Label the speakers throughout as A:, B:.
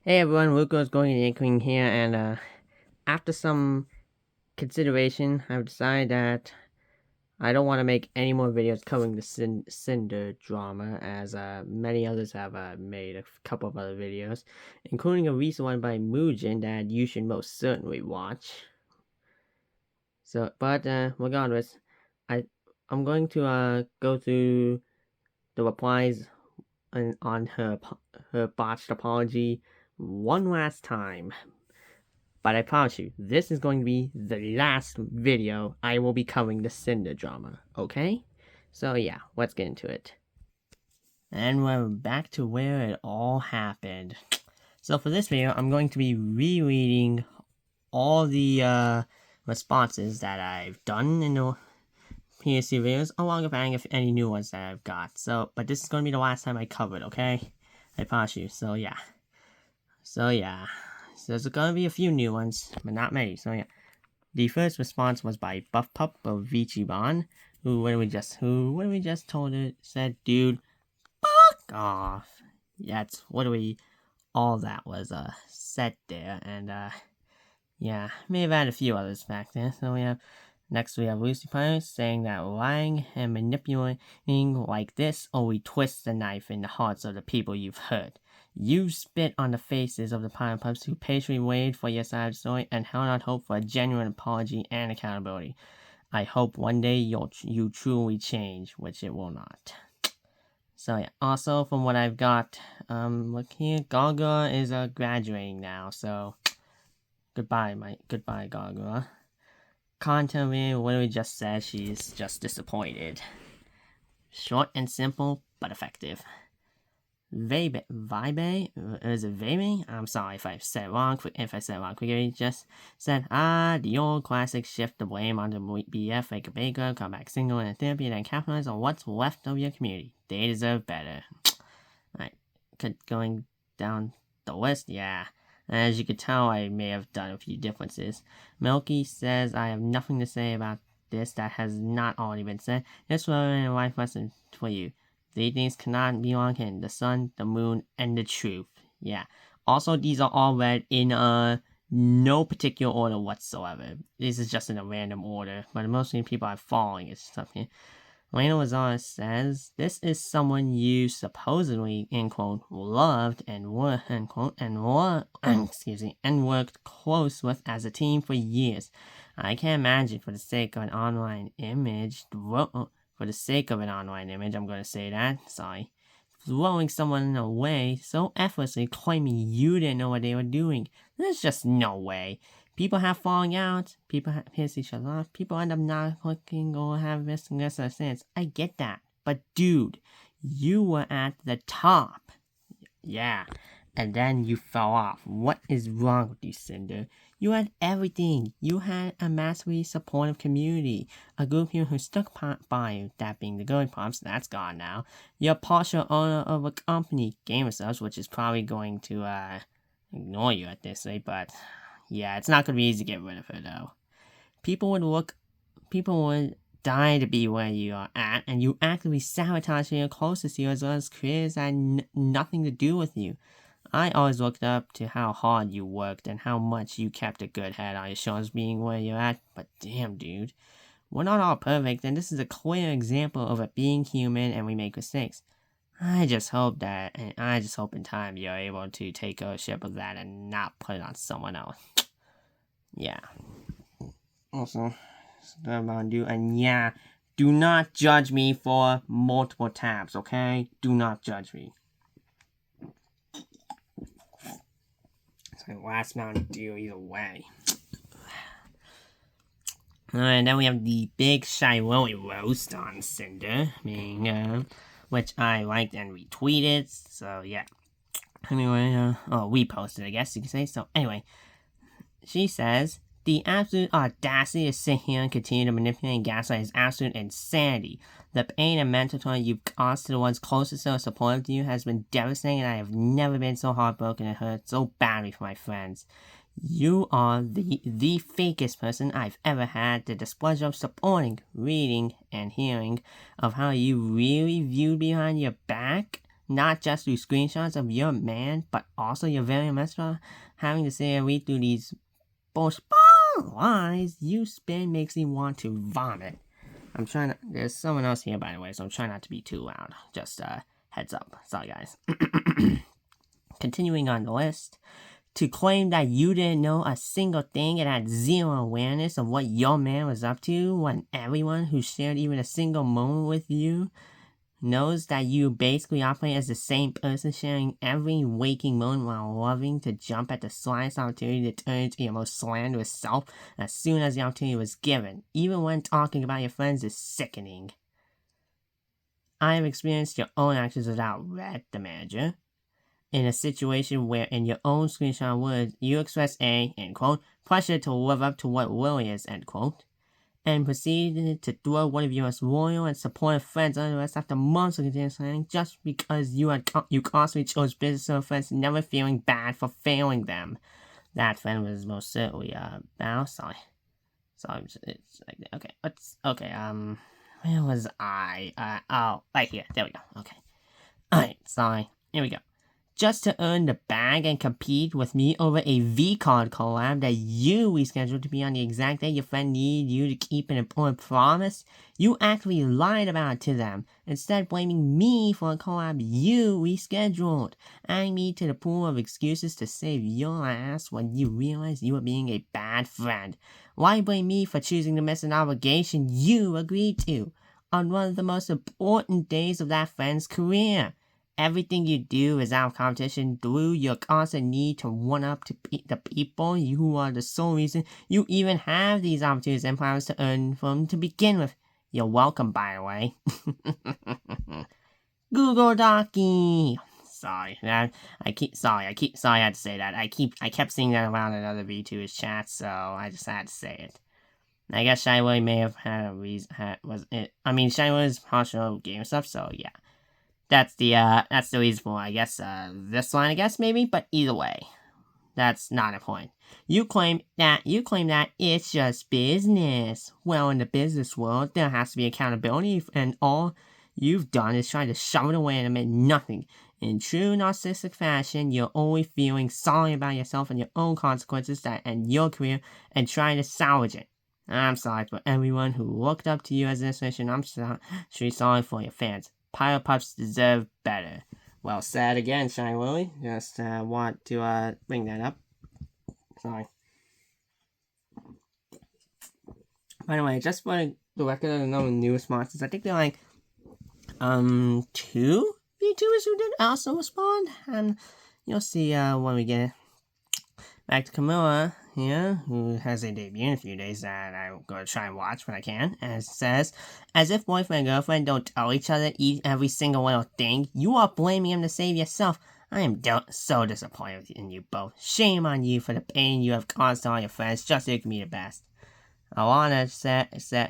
A: Hey everyone, Rose-Gorgon here, and after some consideration, I've decided that I don't want to make any more videos covering the Sinder Drama, as many others have made a couple of other videos, including a recent one by Mugen that you should most certainly watch. But regardless, I I'm going to go through the replies on her botched apology one last time. But I promise you, this is going to be the last video I will be covering the Cinder drama, okay? So yeah, let's get into it. And we're back to where it all happened. So for this video, I'm going to be rereading all the responses that I've done in the previous videos, along with adding any new ones that I've got. But this is going to be the last time I cover it, okay? I promise you, so yeah. So there's gonna be a few new ones, but not many, so yeah. The first response was by Buff Pup of Vichiban, who when we just told it said, "Dude, fuck off." That's all that was said there, and yeah, may have had a few others back there. So we have Lucy Pirates saying that lying and manipulating like this only twists the knife in the hearts of the people you've hurt. You spit on the faces of the Pirate Pups who patiently waited for your side of the story and held out hope for a genuine apology and accountability. I hope one day you truly change, which it will not. So yeah, also from what I've got, look here, Gaga is graduating now, so goodbye Gaga. Content literally just says she's just disappointed. Short and simple, but effective. Vibe? Is it Vibe? I'm sorry if I said it wrong. Quickly just said, the old classic, shift the blame onto BF, fake a baker, come back single in a therapy, and then capitalize on what's left of your community. They deserve better. Alright, going down the list, yeah. As you could tell, I may have done a few differences. Milky says, I have nothing to say about this that has not already been said. This will be a life lesson for you. Three things cannot be wrong in: the sun, the moon, and the truth. Yeah. Also, these are all read in no particular order whatsoever. This is just in a random order, but mostly people are following it stuff here. Lena Lazara says, this is someone you supposedly, end quote, loved and end quote, and worked close with as a team for years. I can't imagine for the sake of an online image, I'm going to say that, sorry, throwing someone away so effortlessly, claiming you didn't know what they were doing. There's just no way. People have falling out, people piss each other off, people end up not clicking or have misunderstandings. I get that. But dude, you were at the top. Yeah. And then you fell off. What is wrong with you, Cinder? You had everything. You had a massively supportive community. A group here who stuck by you, that being the Good Pops, that's gone now. You're a partial owner of a company, GamerSubs, which is probably going to ignore you at this rate, but yeah, it's not going to be easy to get rid of her, though. People would die to be where you are at, and you actively sabotage your closest to you as well as creators that had nothing to do with you. I always looked up to how hard you worked and how much you kept a good head on your shoulders being where you're at, but damn, dude. We're not all perfect, and this is a clear example of it being human and we make mistakes. I just hope in time you're able to take ownership of that and not put it on someone else. Yeah. Also, and yeah, do not judge me for multiple tabs, okay? Do not judge me. It's my last Mountain Dew either way. Alright, then we have the big Shiroi roast on Cinder, which I liked and retweeted, so yeah. Anyway, we posted, I guess you could say. So anyway, she says, the absolute audacity to sit here and continue to manipulate and gaslight is absolute insanity. The pain and mental toll you've caused to the ones closest or supportive to you has been devastating, and I have never been so heartbroken and hurt so badly for my friends. You are the fakest person I've ever had the displeasure of supporting, reading, and hearing of how you really viewed behind your back. not just through screenshots of your man, but also your very miserable having to say and read through these bullshit lies you spin makes me want to vomit. I'm trying to. There's someone else here, by the way, so I'm trying not to be too loud. Just heads up. Sorry, guys. Continuing on the list. To claim that you didn't know a single thing and had zero awareness of what your man was up to when everyone who shared even a single moment with you knows that you basically operate as the same person, sharing every waking moment while loving to jump at the slightest opportunity to turn into your most slanderous self as soon as the opportunity was given, even when talking about your friends is sickening. I have experienced your own actions without Red, the manager, in a situation where in your own screenshot words, you express a, end quote, pressure to live up to what really is, end quote, and proceeded to throw one of your most loyal and supportive friends under arrest after months of continuous planning just because you constantly chose business over friends, never feeling bad for failing them. That friend was most certainly, sorry, it's like, where was I? Right here, there we go, okay. Alright, sorry, here we go. Just to earn the bag and compete with me over a V-Card collab that you rescheduled to be on the exact day your friend needed you to keep an important promise, you actually lied about it to them, instead blaming me for a collab you rescheduled, adding me to the pool of excuses to save your ass when you realized you were being a bad friend. Why blame me for choosing to miss an obligation you agreed to, on one of the most important days of that friend's career? Everything you do is out of competition through your constant need to one-up to the people who are the sole reason you even have these opportunities and plans to earn from to begin with. You're welcome, by the way. Google Docky. Sorry, I had to say that. I kept seeing that around in other VTubers chats, so I just had to say it. I guess Shiny Willy may have had a reason. Shiny Willy's partial game stuff, so yeah. That's the reason for, I guess, this line, I guess, maybe, but either way, that's not a point. You claim that it's just business. Well, in the business world, there has to be accountability, and all you've done is try to shove it away and admit nothing. In true narcissistic fashion, you're only feeling sorry about yourself and your own consequences and your career, and trying to salvage it. I'm sorry for everyone who looked up to you as an inspiration. I'm sorry for your fans. Pyro Pups deserve better. Well said again, Shiny Willy. Just want to bring that up. Sorry. By the way, just for the record of the number of new responses, I think they're like 2 VTubers who did also respond, and you'll see when we get back to Camilla here, who has a debut in a few days that I'm going to try and watch when I can, and it says, as if boyfriend and girlfriend don't tell each other every single little thing, you are blaming him to save yourself. I am so disappointed in you both. Shame on you for the pain you have caused to all your friends just so you can be the best. Alana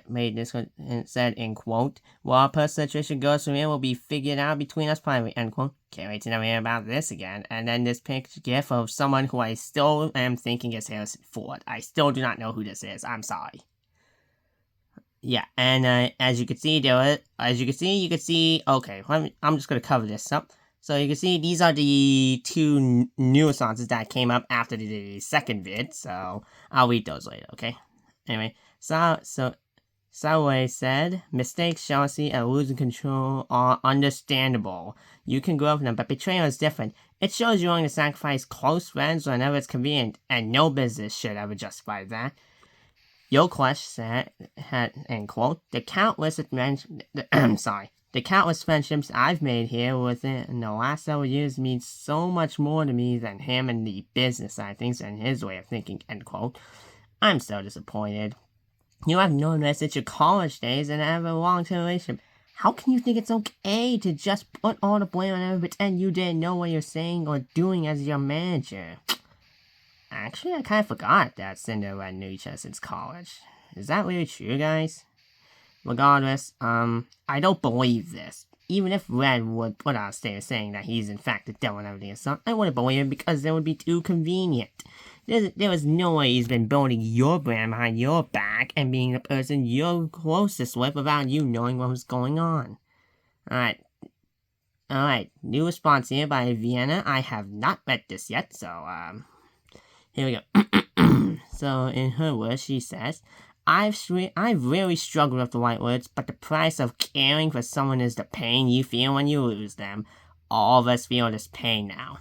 A: made this one and said, in quote, well, our personal situation goes from here will be figured out between us privately, end quote. Can't wait to never hear about this again. And then this picture gif of someone who I still am thinking is Harrison Ford. I still do not know who this is. I'm sorry. Yeah, and as you can see, okay, I'm just going to cover this up. So you can see these are the 2 new responses that came up after the second vid, so I'll read those later, okay? Anyway, Saway said, mistakes, jealousy, and losing control are understandable. You can grow up from them, but betrayal is different. It shows you're willing to sacrifice close friends whenever it's convenient, and no business should ever justify that. Yoquesh said, end quote, the countless friendships I've made here within the last several years mean so much more to me than him and the business side of things and his way of thinking, end quote. I'm so disappointed. You have known this since your college days and have a long-term relationship. How can you think it's okay to just put all the blame on him and pretend you didn't know what you're saying or doing as your manager? Actually, I kind of forgot that Cinder and Red knew each other since college. Is that really true, guys? Regardless, I don't believe this. Even if Red would put out a statement saying that he's in fact the devil and everything else, I wouldn't believe it because it would be too convenient. There was no way he's been building your brand behind your back and being the person you're closest with without you knowing what was going on. Alright. Alright, new response here by Vienna. I have not read this yet, so, here we go. So, in her words, she says, I've really struggled with the right words, but the price of caring for someone is the pain you feel when you lose them. All of us feel this pain now.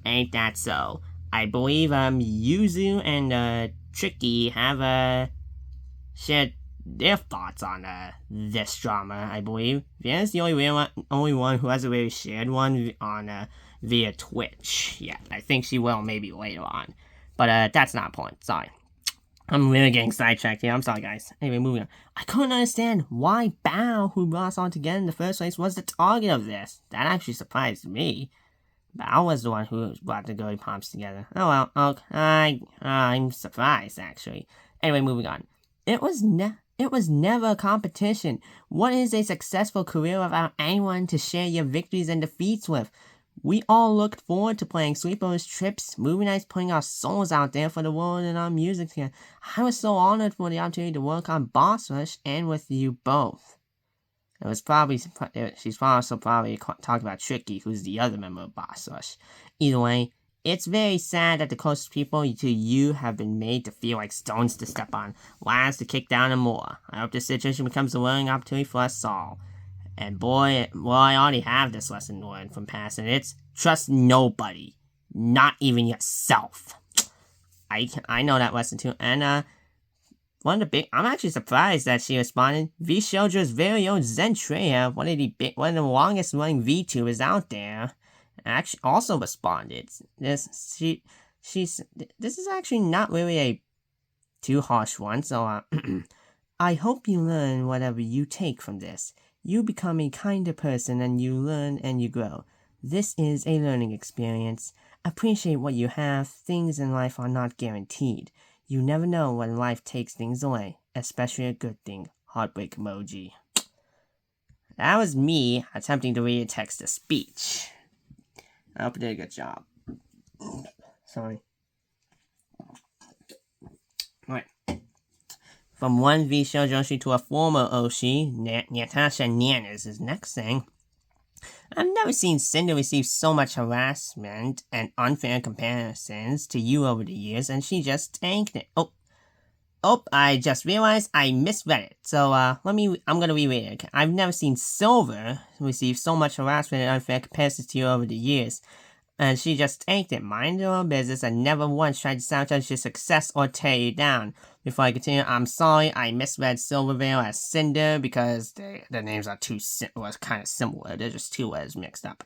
A: Ain't that so? I believe, Yuzu and, Tricky have, shared their thoughts on this drama, I believe. Vienna's the only one who hasn't really shared one on via Twitch. Yeah, I think she will maybe later on. But that's not a point. Sorry. I'm really getting sidetracked here. I'm sorry, guys. Anyway, moving on. I couldn't understand why Bao, who brought us on together in the first place, was the target of this. That actually surprised me. Bao was the one who brought the girly pomps together. Oh well, okay. I'm surprised, actually. Anyway, moving on. It was never a competition. What is a successful career without anyone to share your victories and defeats with? We all looked forward to playing sleepovers, trips, movie nights, putting our souls out there for the world and our music together. I was so honored for the opportunity to work on Boss Rush and with you both. It was probably, she's also probably talking about Tricky, who's the other member of Boss Rush. Either way, it's very sad that the closest people to you have been made to feel like stones to step on, ladders to kick down and more. I hope this situation becomes a learning opportunity for us all. And boy, well, I already have this lesson learned from past, and it's trust nobody, not even yourself. I know that lesson too, and I'm actually surprised that she responded. V-Shoulder's very own Zentreya, one of the longest running VTubers out there, actually also responded. This is actually not really a too harsh one, so I hope you learn whatever you take from this. You become a kinder person and you learn and you grow. This is a learning experience. Appreciate what you have. Things in life are not guaranteed. You never know when life takes things away, especially a good thing. Heartbreak emoji. That was me attempting to read a text to speech. I hope I did a good job. Sorry. Alright. From one V-Show Joshi to a former Oshi, Natasha Nyan is next thing. I've never seen Sinder receive so much harassment and unfair comparisons to you over the years, and she just tanked it. Oh, I just realized I misread it. So, I'm gonna reread it again. I've never seen Silver receive so much harassment and unfair comparisons to you over the years, and she just tanked it. Mind your own business and never once tried to sabotage your success or tear you down. Before I continue, I'm sorry I misread Silvervale as Sinder because the names are kind of similar. They're just two letters mixed up.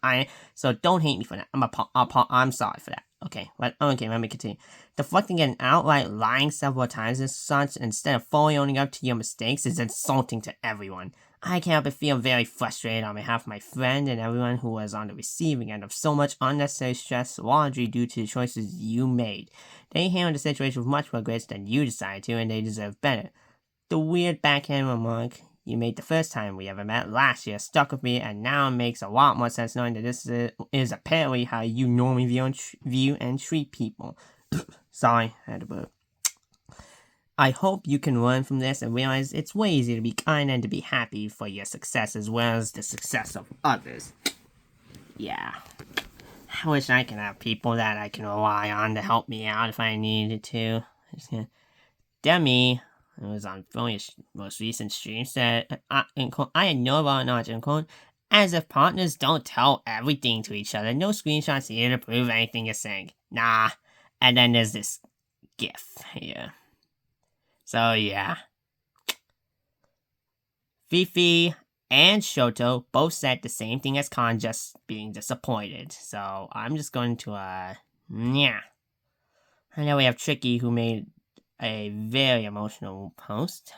A: So don't hate me for that. I'm sorry for that. Okay, let me continue. Deflecting and outright lying several times as such instead of fully owning up to your mistakes is insulting to everyone. I can't help but feel very frustrated on behalf of my friend and everyone who was on the receiving end of so much unnecessary stress largely due to the choices you made. They handled the situation with much more grace than you decided to, and they deserve better. The weird backhand remark you made the first time we ever met last year stuck with me, and now it makes a lot more sense knowing that this is apparently how you normally view and treat people. Sorry, I had to burp. I hope you can learn from this and realize it's way easier to be kind and to be happy for your success as well as the success of others. Yeah. I wish I could have people that I can rely on to help me out if I needed to. Demi, who was on Philly's most recent stream, said, I had no knowledge, as if partners don't tell everything to each other. No screenshots here to prove anything you're saying. Nah. And then there's this gif here. So yeah. Fifi and Shoto both said the same thing as Khan, just being disappointed. So I'm just going to, yeah. And now we have Tricky, who made a very emotional post.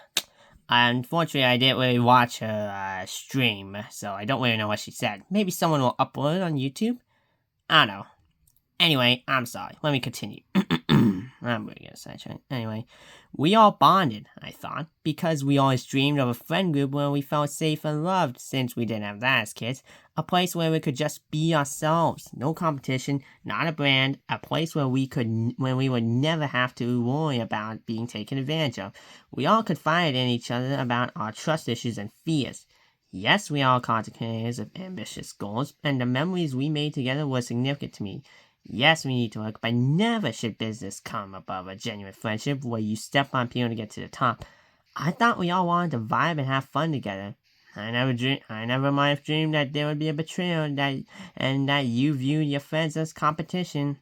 A: Unfortunately, I didn't really watch her stream, so I don't really know what she said. Maybe someone will upload it on YouTube? I don't know. Anyway, I'm sorry. Let me continue. I'm really gonna sidetrack. Anyway, we all bonded, I thought, because we always dreamed of a friend group where we felt safe and loved, since we didn't have that as kids. A place where we could just be ourselves. No competition, not a brand. A place where we would never have to worry about being taken advantage of. We all confided in each other about our trust issues and fears. Yes, we are content creators of ambitious goals, and the memories we made together were significant to me. Yes, we need to work, but never should business come above a genuine friendship where you step on people to get to the top. I thought we all wanted to vibe and have fun together. I never might have dreamed that there would be a betrayal and that you viewed your friends as competition.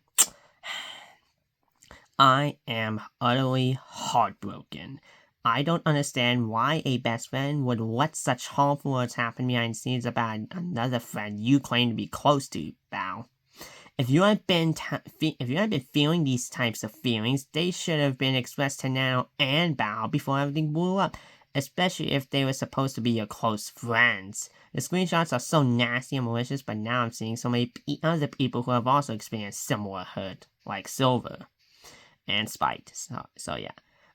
A: I am utterly heartbroken. I don't understand why a best friend would let such harmful words happen behind the scenes about another friend you claim to be close to, Bao. If you had been feeling these types of feelings, they should have been expressed to Nano and Bao before everything blew up, especially if they were supposed to be your close friends. The screenshots are so nasty and malicious, but now I'm seeing so many other people who have also experienced similar hurt, like Silver and Spite. So yeah.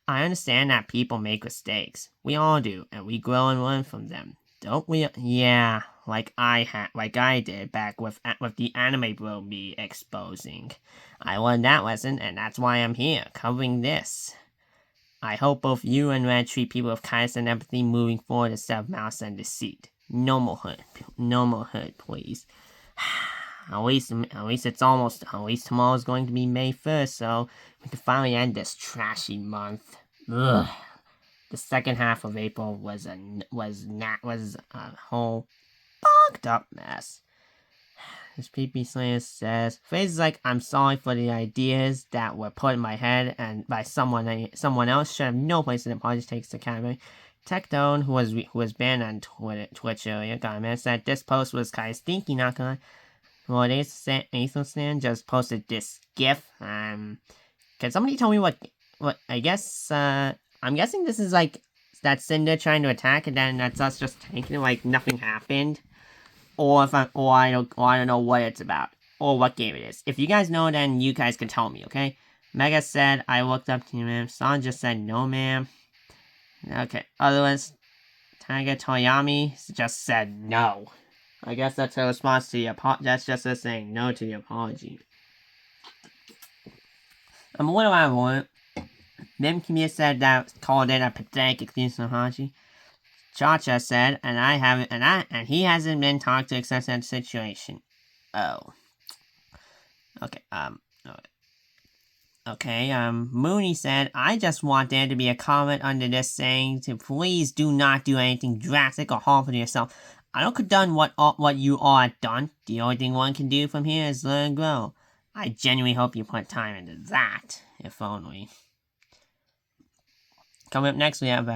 A: I understand that people make mistakes. We all do, and we grow and learn from them. Don't we? Yeah, like I did back with the anime bro me exposing. I learned that lesson, and that's why I'm here, covering this. I hope both you and Red treat people with kindness and empathy moving forward instead of malice and deceit. No more hurt, please. At least tomorrow's going to be May 1st, so we can finally end this trashy month. Ugh. The second half of April was a whole fucked up mess. As PP Slayer says, phrases like "I'm sorry for the ideas that were put in my head and by someone else should have no place in the project takes the category." Tectone, who was banned on Twitch earlier, comments that this post was kind of stinky, not gonna lie. Well, Aethelstan just posted this GIF. Can somebody tell me what I guess, I'm guessing this is like that Cinder trying to attack and then that's us just tanking it like nothing happened. Or I don't know what it's about. Or what game it is. If you guys know, then you guys can tell me, okay? Mega said, I looked up to you, ma'am. San just said, no, ma'am. Okay, otherwise, Tiger Toyami just said no. I guess that's a response to the apology. That's just us saying no to the apology. I'm a little out of order. Mim Kimia said that called it a pathetic excuse to Haji. Cha-Cha said, and he hasn't been talked to except that situation. Oh. Okay, Mooney said, I just want there to be a comment under this saying to please do not do anything drastic or harmful to yourself. I don't condone what you all have done. The only thing one can do from here is learn and grow. I genuinely hope you put time into that, if only. Coming up next, we have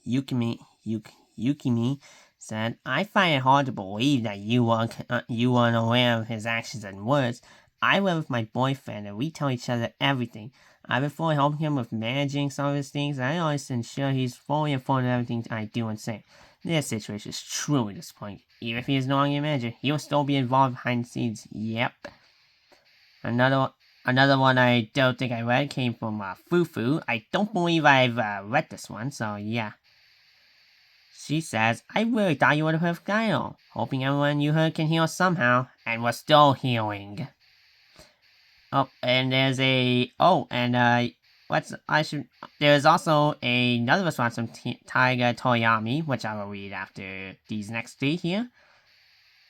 A: Yukimi said, I find it hard to believe that you weren't aware of his actions and words. I live with my boyfriend and we tell each other everything. I've been fully helping him with managing some of his things, and I always ensure he's fully informed of everything I do and say. This situation is truly disappointing. Even if he is no longer your manager, he will still be involved behind the scenes. Yep. Another one I don't think I read came from Fufu. I don't believe I've read this one, so yeah. She says, I really thought you were the perfect idol. Hoping everyone you heard can heal somehow, and we're still healing. Oh, and there's there's also another response from Tiger Toyami, which I will read after these next three here.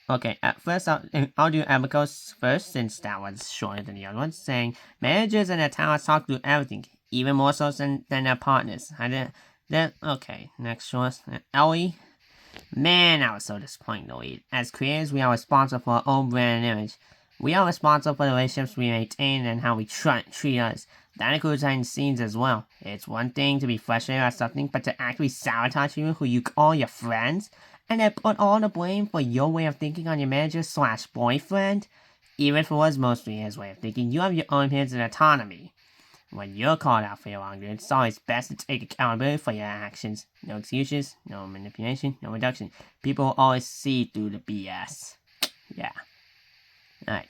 A: Okay, at first I'll do Emiko's first, since that was shorter than the other ones, saying, managers and their talents talk through everything, even more so than their partners. Okay, next short, Ellie. Man, that was so disappointing to read. As creators, we are responsible for our own brand and image. We are responsible for the relationships we maintain and how we treat others. That includes behind the scenes as well. It's one thing to be frustrated about something, but to actually sabotage people who you call your friends, and then put all the blame for your way of thinking on your manager/boyfriend? Even if it was mostly his way of thinking, you have your own opinions and autonomy. When you're called out for your wrongdoing, it's always best to take accountability for your actions. No excuses, no manipulation, no reduction. People will always see through the BS. Yeah. Alright.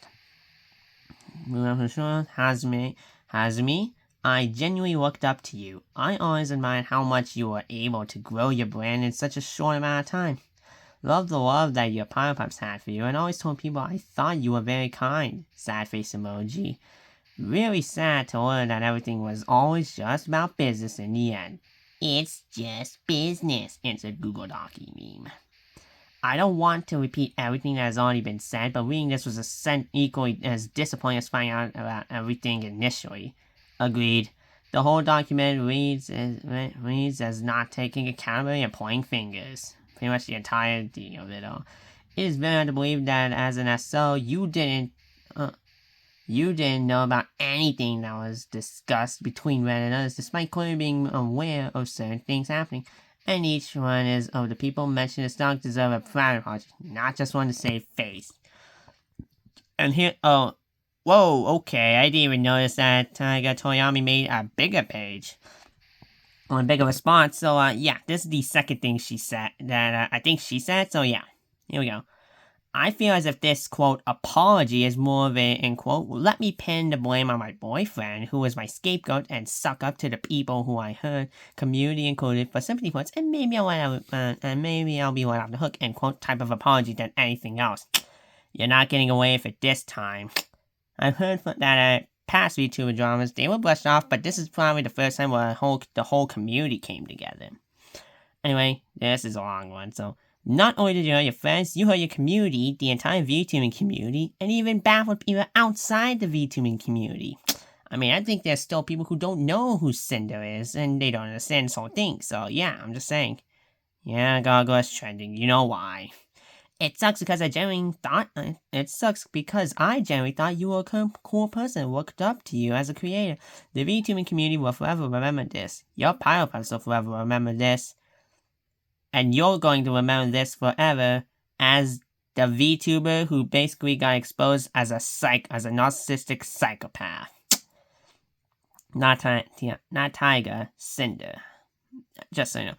A: Moving on to the show. Hazumi, I genuinely looked up to you. I always admired how much you were able to grow your brand in such a short amount of time. Love the love that your Powerpups had for you, and always told people I thought you were very kind. Sad face emoji. Really sad to learn that everything was always just about business in the end. It's just business, insert Google Docky meme.
B: I don't want to repeat everything that has already been said, but reading this was equally as disappointing as finding out about everything initially. Agreed. The whole document reads as not taking accountability and pointing fingers. Pretty much the entirety of it all. It is very hard to believe that as an SO, you didn't know about anything that was discussed between Red and others, despite clearly being aware of certain things happening. And each one of the people mentioned in stock deserve a private apology, not just one to save face. And here, whoa, okay, I didn't even notice that Taiga Toyami made a bigger page. On a bigger response, so yeah, this is the second thing she said, that I think she said, so yeah, here we go. I feel as if this, quote, apology is more of a, end quote, let me pin the blame on my boyfriend, who was my scapegoat, and suck up to the people who I hurt, community included, for sympathy points, and maybe I'll be let off the hook, end quote, type of apology than anything else. You're not getting away with it this time. I've heard that at past VTuber dramas, they were brushed off, but this is probably the first time where the whole community came together. Anyway, this is a long one, so not only did you hurt your friends, you hurt your community, the entire VTubing community, and even baffled people outside the VTubing community. I mean, I think there's still people who don't know who Sinder is, and they don't understand this whole thing, so yeah, I'm just saying. Yeah, Gargoyle is trending, you know why. It sucks because I genuinely thought you were a cool person and looked up to you as a creator. The VTubing community will forever remember this. Your Pyropuffs will forever remember this. And you're going to remember this forever as the VTuber who basically got exposed as a narcissistic psychopath. Not Taiga, Sinder. Just so you know.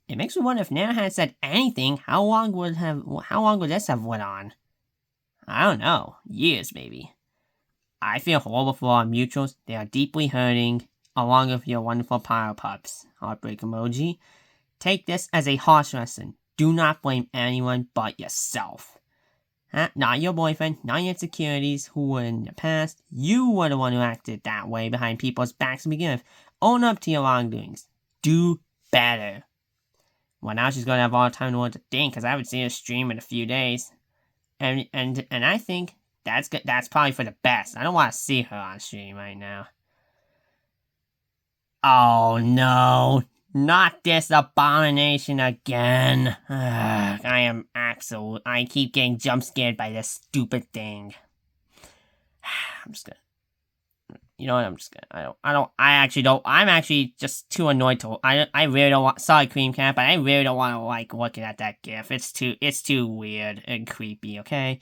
B: It makes me wonder if Nana had said anything, how long would this have went on? I don't know. Years, maybe. I feel horrible for our mutuals. They are deeply hurting, along with your wonderful Pyropuffs. Heartbreak emoji. Take this as a harsh lesson. Do not blame anyone but yourself. Not your boyfriend, not your insecurities who were in the past. You were the one who acted that way behind people's backs to begin with. Own up to your wrongdoings. Do better. Well, now she's going to have all the time in the world to think, because I haven't seen her stream in a few days. And I think that's good. That's probably for the best. I don't want to see her on stream right now. Oh no. Not this abomination again. I keep getting jump scared by this stupid thing. I'm just gonna. You know what? I'm actually just too annoyed to. I really don't want. Sorry, Cream Cat, but I really don't want to like looking at that gif. It's too weird and creepy. Okay,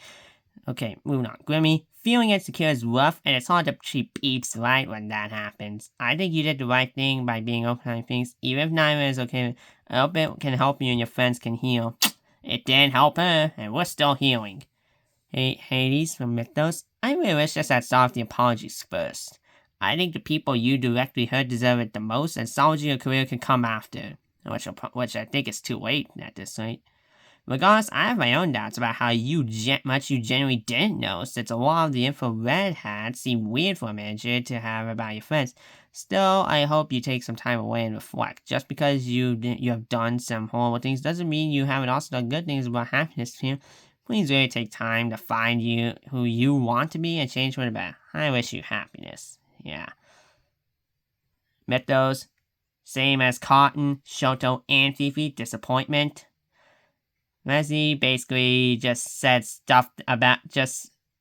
B: moving on. Grimmy, feeling insecure is rough, and it's hard to keep peeps right when that happens. I think you did the right thing by being open on things, even if neither is okay. I hope it can help you and your friends can heal. It didn't help her, and we're still healing. Hey, Hades from Mythos, I really wish this had solved the apologies first. I think the people you directly hurt deserve it the most, and salvaging your career can come after. Which I think is too late at this rate. Regardless, I have my own doubts about how much you genuinely didn't know, since a lot of the info Red had seemed weird for a manager to have about your friends. Still, I hope you take some time away and reflect. Just because you have done some horrible things doesn't mean you haven't also done good things about happiness here. Please really take time to find who you want to be and change for the better. I wish you happiness. Yeah. Mythos, same as Cotton, Shoto, and Fifi, disappointment. Messi basically just said stuff about,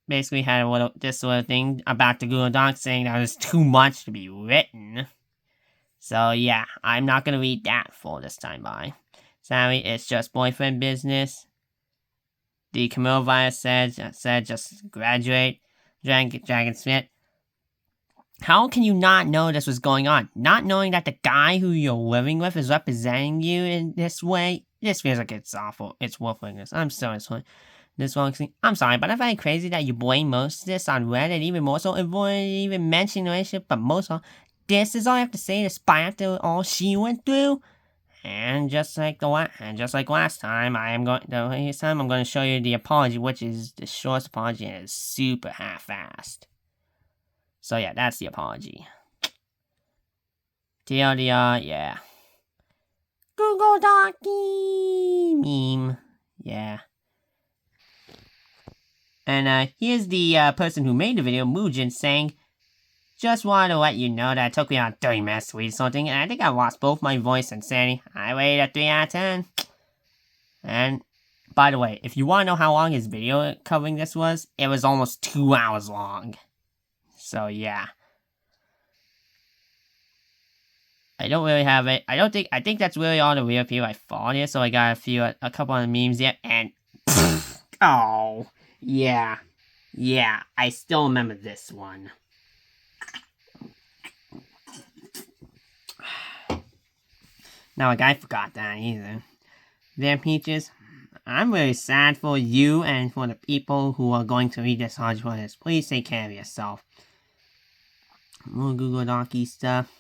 B: basically had this little thing about the Google Doc saying that it was too much to be written. So yeah, I'm not gonna read that full this time, bye. Sorry, it's just boyfriend business. The Camille virus said just graduate. Dragon Smith. How can you not know this was going on? Not knowing that the guy who you're living with is representing you in this way? This feels like it's awful. It's worthless. I'm so sorry. I'm sorry, but I find it crazy that you blame most of this on Reddit, even more so avoiding even mentioning the relationship, but most of all, this is all I have to say despite after all she went through. And just like last time, I'm going to show you the apology, which is the shortest apology and it's super half-assed. So yeah, that's the apology. TLDR, yeah. Google Docky meme. Yeah. And here's the person who made the video, Muujin, saying, "Just wanted to let you know that it took me around 30 minutes to read something, and I think I lost both my voice and sanity. I rated a 3 out of 10. And, by the way, if you want to know how long his video covering this was, it was almost 2 hours long. So, yeah. I don't really have it. I think that's really all the real people I followed here, so I got a couple of memes yet, and oh, yeah, I still remember this one. Now, like, I forgot that either. There, Peaches, I'm really sad for you and for the people who are going to read this hard for this. Please take care of yourself. More Google Docky stuff.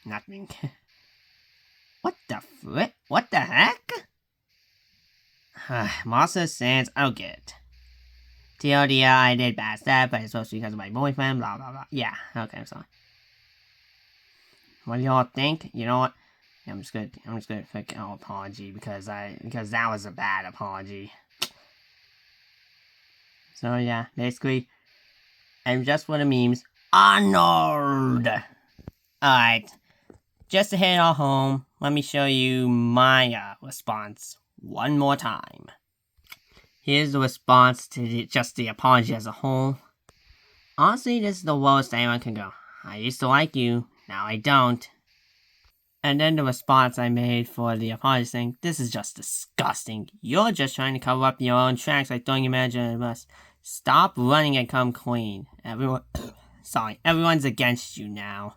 B: Nothing. What the frick? What the heck? Monster Sands, I don't get it. TLDR, I did bad stuff, but it's supposed to be because of my boyfriend, blah blah blah. Yeah, okay, I'm sorry. What do y'all think? You know what? I'm just gonna fake an apology because that was a bad apology. So yeah, basically, and just for the memes, Arnold! Alright, just to hit it all home, let me show you my response one more time. Here's the response to just the apology as a whole. Honestly, this is the lowest anyone can go. I used to like you, now I don't. And then the response I made for the apology saying, this is just disgusting. You're just trying to cover up your own tracks like throwing your marriage under the bus. Stop running and come clean. Everyone's against you now.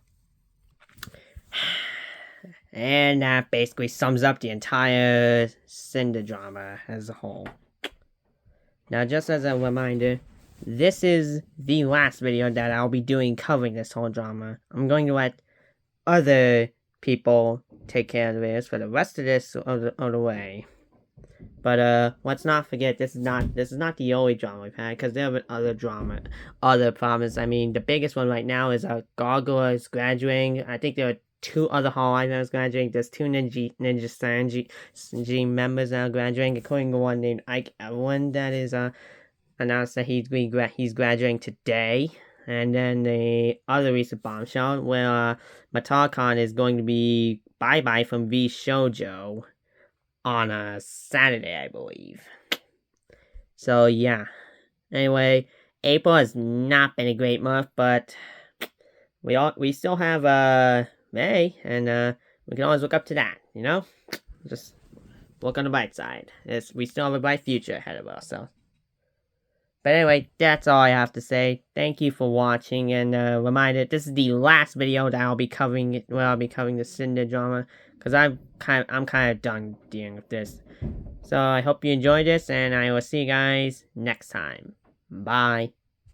B: And that basically sums up the entire Sinder Drama as a whole. Now, just as a reminder, this is the last video that I'll be doing covering this whole drama. I'm going to let other people take care of this for the rest of this of the way. But let's not forget, this is not the only drama we've had, because there have been other problems. I mean, the biggest one right now is Gargoyle is graduating. I think there are 2 other Hall members graduating. There's 2 Ninja Sanji members that are graduating, including the one named Ike Evelyn that is announced that he's graduating today. And then the other recent bombshell where Matar-Khan is going to be bye-bye from V Shoujo on a Saturday, I believe. So yeah. Anyway, April has not been a great month, but we still have May, and we can always look up to that, you know? Just look on the bright side. We still have a bright future ahead of us, so. But anyway, that's all I have to say. Thank you for watching, and reminder, this is the last video that I'll be covering the Sinder Drama, because I'm kind of done dealing with this. So I hope you enjoyed this, and I will see you guys next time. Bye.